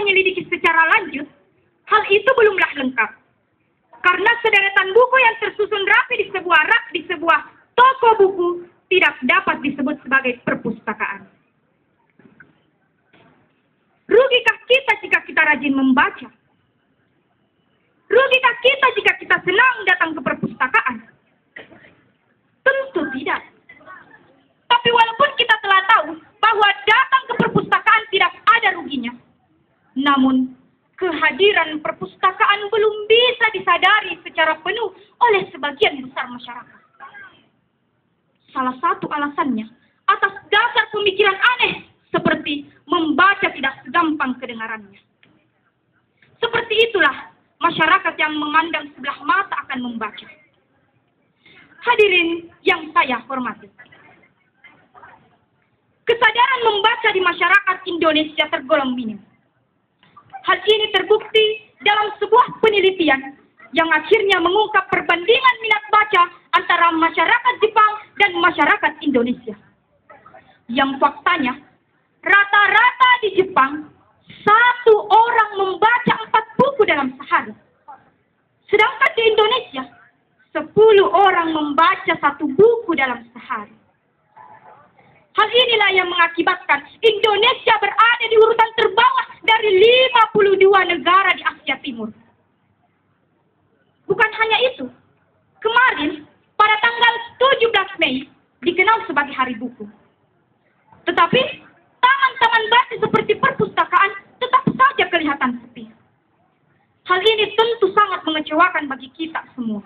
menyelidiki secara lanjut, hal itu belumlah lengkap. Karena sederetan buku yang tersusun rapi di sebuah rak di sebuah toko buku tidak dapat disebut sebagai perpustakaan. Rugikah kita jika kita rajin membaca? Rugikah kita jika kita senang datang ke perpustakaan? Tentu tidak. Tapi walaupun kita telah tahu bahwa datang ke perpustakaan tidak ada ruginya, namun kehadiran perpustakaan belum bisa disadari secara penuh oleh sebagian besar masyarakat. Salah satu alasannya atas dasar pemikiran aneh seperti membaca tidak segampang kedengarannya. Seperti itulah masyarakat yang memandang sebelah mata akan membaca. Hadirin yang saya hormati, kesadaran membaca di masyarakat Indonesia tergolong minim. Hal ini terbukti dalam sebuah penelitian yang akhirnya mengungkap perbandingan minat baca antara masyarakat Jepang dan masyarakat Indonesia. Yang faktanya, rata-rata di Jepang, 1 orang membaca 4 buku dalam sehari. Sedangkan di Indonesia, 10 orang membaca 1 buku dalam sehari. Hal inilah yang mengakibatkan Indonesia berada di urutan terbawah dari 52 negara di Asia Timur. Bukan hanya itu, kemarin pada tanggal 17 Mei dikenal sebagai Hari Buku. Tetapi taman-taman baca seperti perpustakaan tetap saja kelihatan sepi. Hal ini tentu sangat mengecewakan bagi kita semua.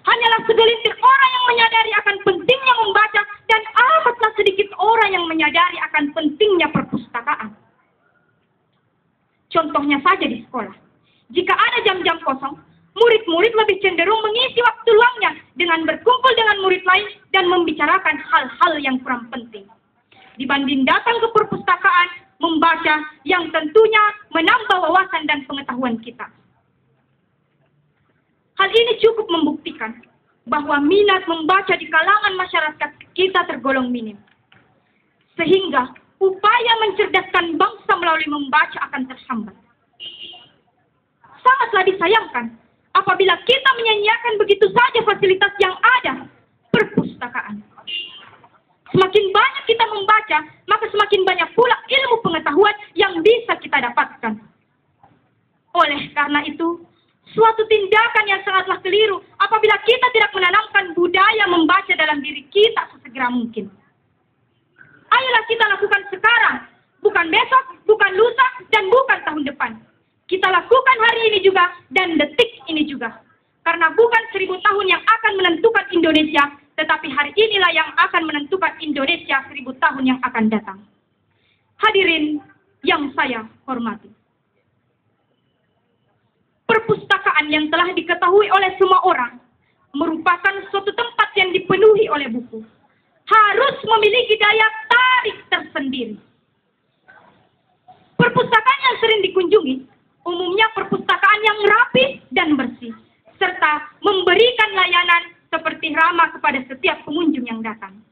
Hanyalah segelintir orang yang menyadari akan pentingnya membaca dan amatlah sedikit orang yang menyadari akan pentingnya perpustakaan. Contohnya saja di sekolah. Jika ada jam-jam kosong, murid-murid lebih cenderung mengisi waktu luangnya dengan berkumpul dengan murid lain dan membicarakan hal-hal yang kurang penting, dibanding datang ke perpustakaan membaca yang tentunya menambah wawasan dan pengetahuan kita. Hal ini cukup membuktikan bahwa minat membaca di kalangan masyarakat kita tergolong minim. Sehingga upaya mencerdaskan bangsa melalui membaca akan terhambat. Sangatlah disayangkan apabila kita menyanyiakan begitu saja fasilitas yang ada, perpustakaan. Semakin banyak kita membaca, maka semakin banyak pula ilmu pengetahuan yang bisa kita dapatkan. Oleh karena itu, suatu tindakan yang sangatlah keliru apabila kita tidak menanamkan budaya membaca dalam diri kita sesegera mungkin. Ayolah kita lakukan sekarang, bukan besok, bukan lusa, dan bukan tahun depan. Kita lakukan hari ini juga dan detik ini juga. Karena bukan 1000 tahun yang akan menentukan Indonesia, tetapi hari inilah yang akan menentukan Indonesia 1000 tahun yang akan datang. Hadirin yang saya hormati, perpustakaan yang telah diketahui oleh semua orang merupakan suatu tempat yang dipenuhi oleh buku. Harus memiliki daya tarik tersendiri. Perpustakaan yang sering dikunjungi umumnya perpustakaan yang rapi dan bersih, serta memberikan layanan seperti ramah kepada setiap pengunjung yang datang.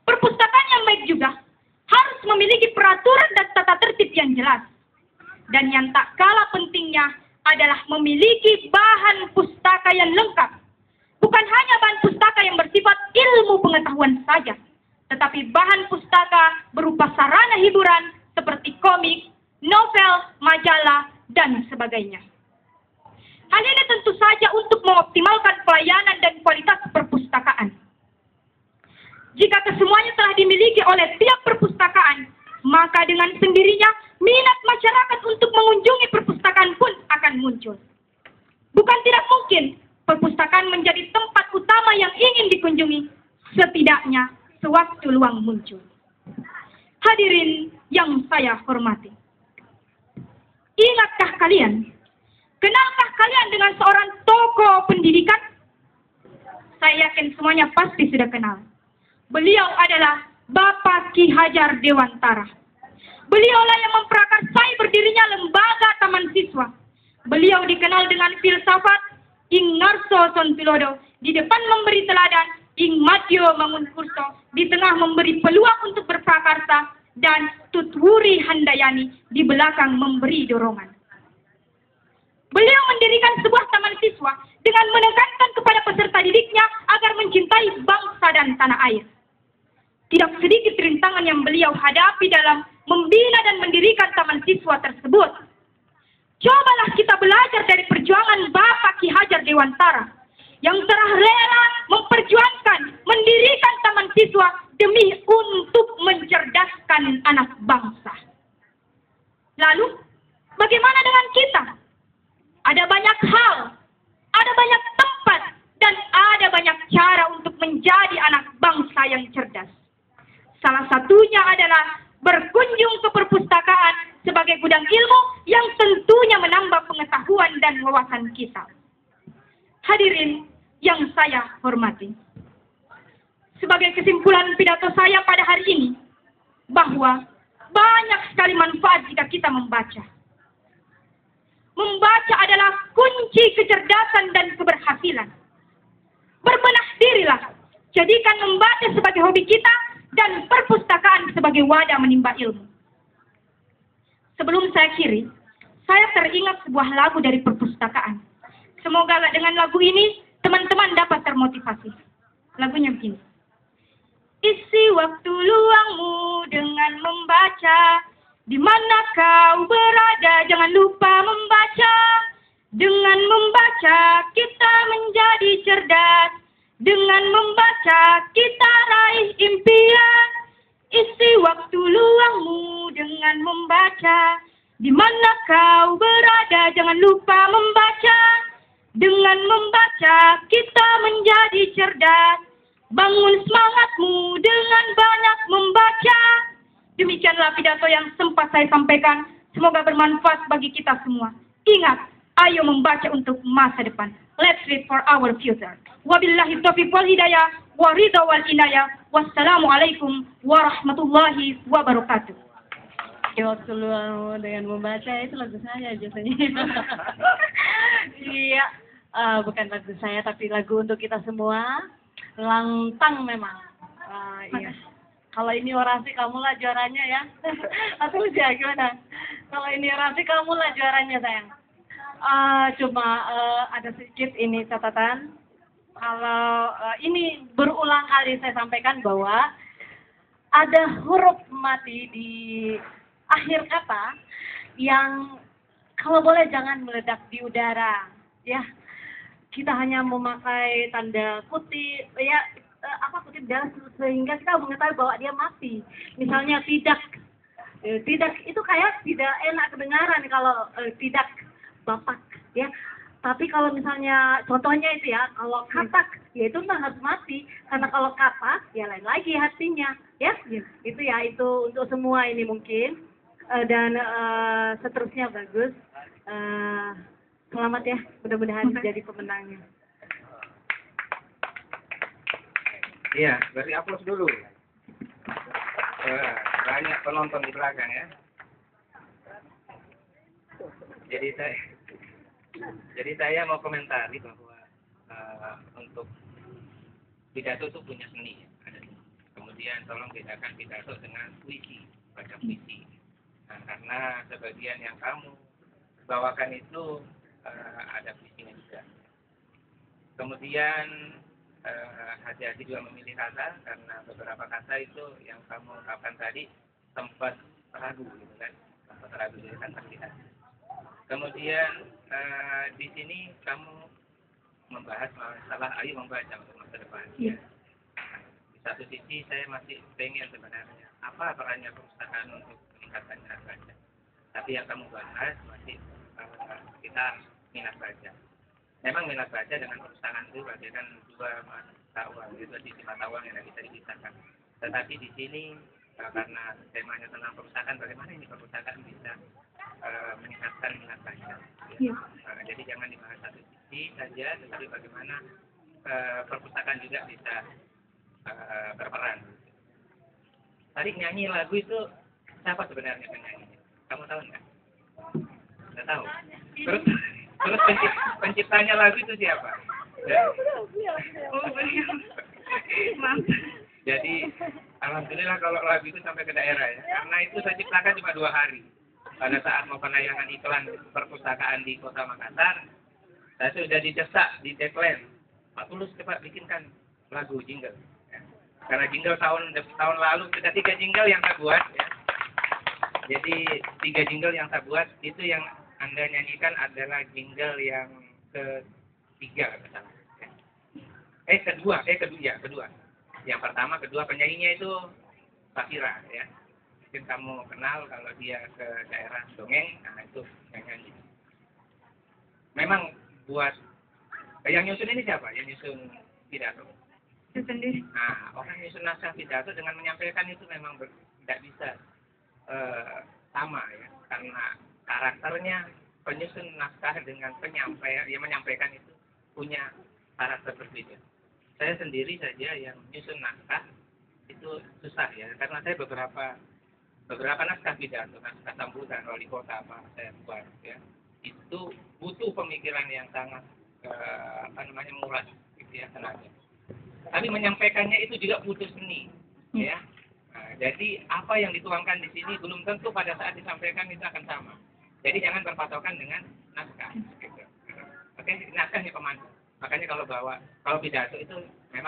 Perpustakaan yang baik juga harus memiliki peraturan dan tata tertib yang jelas. Dan yang tak kalah pentingnya adalah memiliki bahan pustaka yang lengkap. Bukan hanya bahan pustaka yang bersifat ilmu pengetahuan saja, tetapi bahan pustaka berupa sarana hiburan seperti komik, novel, majalah, dan sebagainya. Hal ini tentu saja untuk mengoptimalkan pelayanan dan kualitas perpustakaan. Jika kesemuanya telah dimiliki oleh tiap perpustakaan, maka dengan sendirinya minat masyarakat untuk mengunjungi perpustakaan pun akan muncul. Bukan tidak mungkin perpustakaan menjadi tempat utama yang ingin dikunjungi, setidaknya sewaktu luang muncul. Hadirin yang saya hormati, ingatkah kalian? Kenalkah kalian dengan seorang tokoh pendidikan? Saya yakin semuanya pasti sudah kenal. Beliau adalah Bapak Ki Hajar Dewantara. Beliaulah yang memprakarsai berdirinya lembaga Taman Siswa. Beliau dikenal dengan filsafat ing ngarso son pilodo, di depan memberi teladan ing madyo mangun kurso, di tengah memberi peluang untuk berprakarsa, dan Tutwuri Handayani di belakang memberi dorongan. Beliau mendirikan sebuah taman siswa dengan menekankan kepada peserta didiknya agar mencintai bangsa dan tanah air. Tidak sedikit rintangan yang beliau hadapi dalam membina dan mendirikan taman siswa tersebut. Cobalah kita belajar dari perjuangan Bapak Ki Hajar Dewantara yang telah rela memperjuangkan mendirikan taman siswa demi untuk mencerdaskan anak bangsa. Lalu, bagaimana dengan kita? Ada banyak hal, ada banyak tempat, dan ada banyak cara untuk menjadi anak bangsa yang cerdas. Salah satunya adalah berkunjung ke perpustakaan sebagai gudang ilmu yang tentunya menambah pengetahuan dan wawasan kita. Hadirin yang saya hormati, sebagai kesimpulan pidato saya pada hari ini, bahwa banyak sekali manfaat jika kita membaca. Membaca adalah kunci kecerdasan dan keberhasilan. Berbenah dirilah, jadikan membaca sebagai hobi kita dan perpustakaan sebagai wadah menimba ilmu. Sebelum saya akhiri, saya teringat sebuah lagu dari perpustakaan. Semoga dengan lagu ini teman-teman dapat termotivasi. Lagunya begini. Isi waktu luangmu dengan membaca. Di mana kau berada, jangan lupa membaca. Dengan membaca, kita menjadi cerdas. Dengan membaca, kita raih impian. Isi waktu luangmu dengan membaca. Di mana kau berada, jangan lupa membaca. Dengan membaca, kita menjadi cerdas. Bangun semangatmu dengan banyak membaca. Demikianlah pidato yang sempat saya sampaikan. Semoga bermanfaat bagi kita semua. Ingat, ayo membaca untuk masa depan. Let's read for our future. Wabillahi taufiq wal hidayah, wa ridha wal inayah. Wassalamualaikum warahmatullahi wabarakatuh. Waktu luang dengan membaca itu lagu saya biasanya. Iya, bukan lagu saya tapi lagu untuk kita semua. Lantang memang. Iya. Kalau ini orasi kamulah juaranya ya. Atau ya gimana? Kalau ini orasi kamulah juaranya sayang. Cuma ada sedikit ini catatan. Kalau ini berulang kali saya sampaikan bahwa ada huruf mati di akhir kata yang kalau boleh jangan meledak di udara, ya. Kita hanya memakai tanda kutip, ya kutip dalam sehingga kita mengetahui bahwa dia mati. Misalnya tidak itu kayak tidak enak kedengaran kalau tidak bapak, ya. Tapi kalau misalnya contohnya itu ya, kalau katak, ya itu memang harus mati. Karena kalau kata, ya lain lagi hatinya, ya. Itu ya, itu untuk semua ini mungkin. Dan seterusnya bagus. Selamat ya, mudah-mudahan jadi pemenangnya. Iya, beri aplaus dulu. Banyak penonton di belakang ya. Jadi saya mau komentari bahwa untuk pidato itu punya seni. Kemudian tolong bedakan pidato dengan puisi, baca puisi. Nah, karena sebagian yang kamu bawakan itu ada puisinya juga. Kemudian hati-hati juga memilih kata, karena beberapa kata itu yang kamu ungkapkan tadi sempat ragu, gitu kan? Sempat ragu, jadi kan terlihat. Kemudian di sini kamu membahas masalah ayo membaca untuk masa depan. Ya. Di satu sisi saya masih pengen sebenarnya apa perannya perpustakaan untuk meningkatkan minat baca. Tapi yang kamu bahas masih kita minat baca. Memang minat baca dengan perpustakaan itu bagaikan dua mata uang, dua sisi mata uang yang tidak bisa dipisahkan. Tetapi di sini karena temanya tentang perpustakaan, bagaimana ini perpustakaan bisa meningkatkan minat baca. Ya. Jadi jangan dibahas satu sisi saja, tetapi bagaimana perpustakaan juga bisa berperan. Tadi nyanyi lagu itu siapa sebenarnya penyanyinya? Kamu tahu nggak? Nggak tahu. Terus penciptanya lagu itu siapa? Ya? Jadi Alhamdulillah kalau lagu itu sampai ke daerah ya, karena itu saya ciptakan cuma 2 hari. Pada saat mau penayangan iklan perpustakaan di Kota Makassar, saya sudah didesak di deadline. Pak Tulus cepat bikinkan lagu jingle. Ya. Karena jingle tahun lalu sudah 3 jingle yang saya buat. Ya. Jadi 3 jingle yang saya buat itu yang Anda nyanyikan adalah jingle yang ketiga, misalnya. Kedua. Yang pertama, kedua penyanyinya itu Safira ya. Mungkin kamu kenal kalau dia ke daerah dongeng, nah itu yang nyanyi. Memang buat yang nyusun ini siapa? Yang nyusun pidato. Itu sendiri. Nah, orang nyusun naskah pidato dengan menyampaikan itu memang tidak bisa sama ya, karena karakternya penyusun naskah dengan menyampaikan itu punya karakter berbeda. Saya sendiri saja yang nyusun naskah itu susah ya, karena saya beberapa naskah pidato, naskah sambutan wali kota apa saya buat ya, itu butuh pemikiran yang sangat murah gitu ya tenaga. Tapi menyampaikannya itu juga butuh seni ya. Nah, jadi apa yang dituangkan di sini belum tentu pada saat disampaikan itu akan sama. Jadi jangan berpatokan dengan naskah. Gitu. Oke, naskahnya pemandu. Makanya kalau pidato itu memang